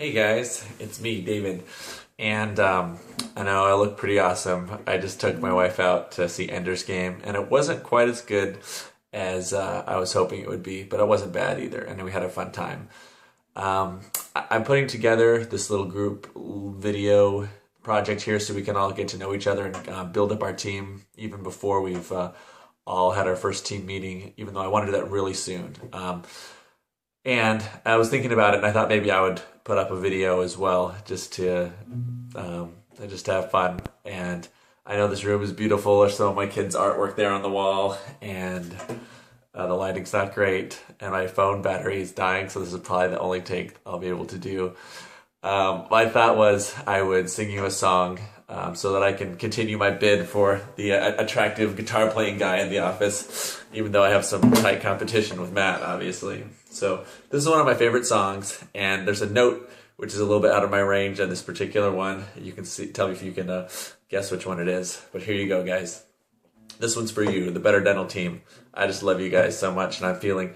Hey guys, it's me, David, and I know I look pretty awesome. I just took my wife out to see Ender's Game, and it wasn't quite as good as I was hoping it would be, but it wasn't bad either, and we had a fun time. I'm putting together this little group video project here so we can all get to know each other and build up our team even before we've all had our first team meeting, even though I want to do that really soon. And I was thinking about it, and I thought maybe I would put up a video as well, just to have fun. And I know this room is beautiful. There's some of my kids' artwork there on the wall, and the lighting's not great, and my phone battery is dying, so this is probably the only take I'll be able to do. My thought was I would sing you a song so that I can continue my bid for the attractive guitar-playing guy in the office, even though I have some tight competition with Matt, obviously. So this is one of my favorite songs, and there's a note which is a little bit out of my range on this particular one. You can tell me if you can guess which one it is. But here you go, guys. This one's for you, the Better Dental team. I just love you guys so much, and I'm feeling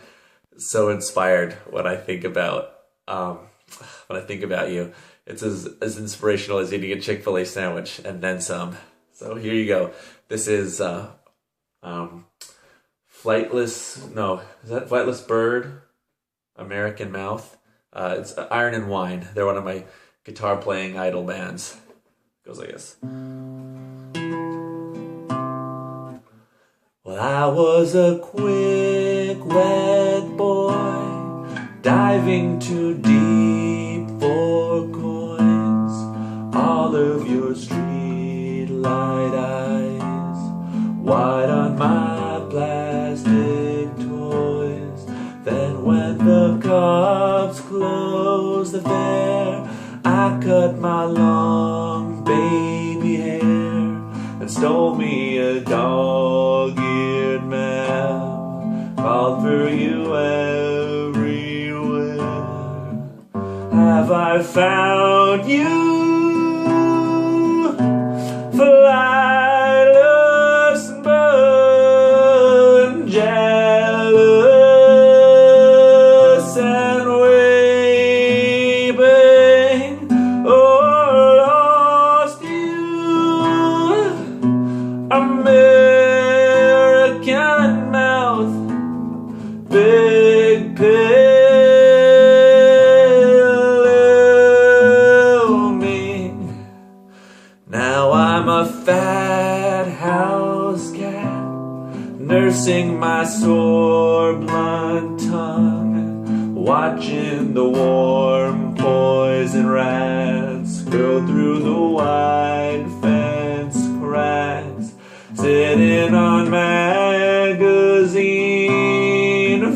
so inspired when I think about you. It's as inspirational as eating a Chick-fil-A sandwich and then some. So here you go. This is Flightless Bird, American Mouth. It's Iron and Wine. They're one of my guitar-playing idol bands. It goes like this. Well, I was a quick, wet boy, diving too deep for coins. All of your street light eyes, wide on my plastic toys. Then when the cops closed the fair, I cut my long baby hair and stole me a dog-eared map. Called for you everywhere. Have I found you? Flightless bird, jealous and waving, or lost you, American mouth, big pillow me. Now I'm a fat house cat, nursing my sore blunt tongue, watching the warm poison rats go through the wide fence cracks, sitting on magazine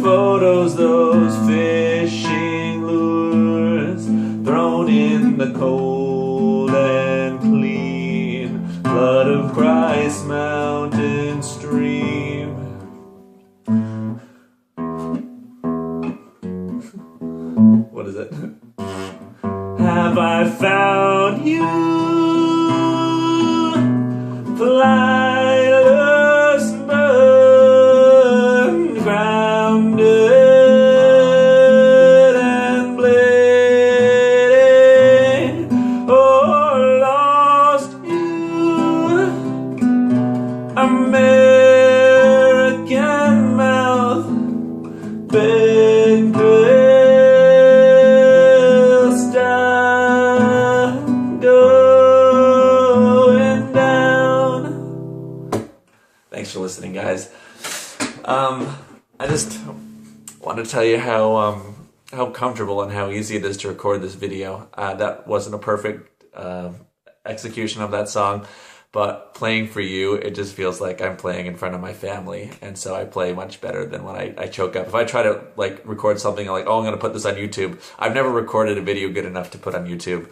photos, those fishing lures thrown in the cold and clean blood of Christ mountain stream. What is it? Have I found you? Flightless bird, grounded and bleeding, or lost you, American mouth, big crystal going down. Thanks for listening, guys. I just want to tell you how comfortable and how easy it is to record this video. That wasn't a perfect execution of that song, but playing for you, it just feels like I'm playing in front of my family, and so I play much better than when I choke up. If I try to record something like, oh, I'm going to put this on YouTube, I've never recorded a video good enough to put on YouTube.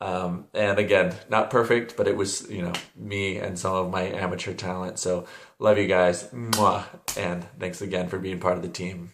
And again, not perfect, but it was, me and some of my amateur talent. So love you guys. Mwah. And thanks again for being part of the team.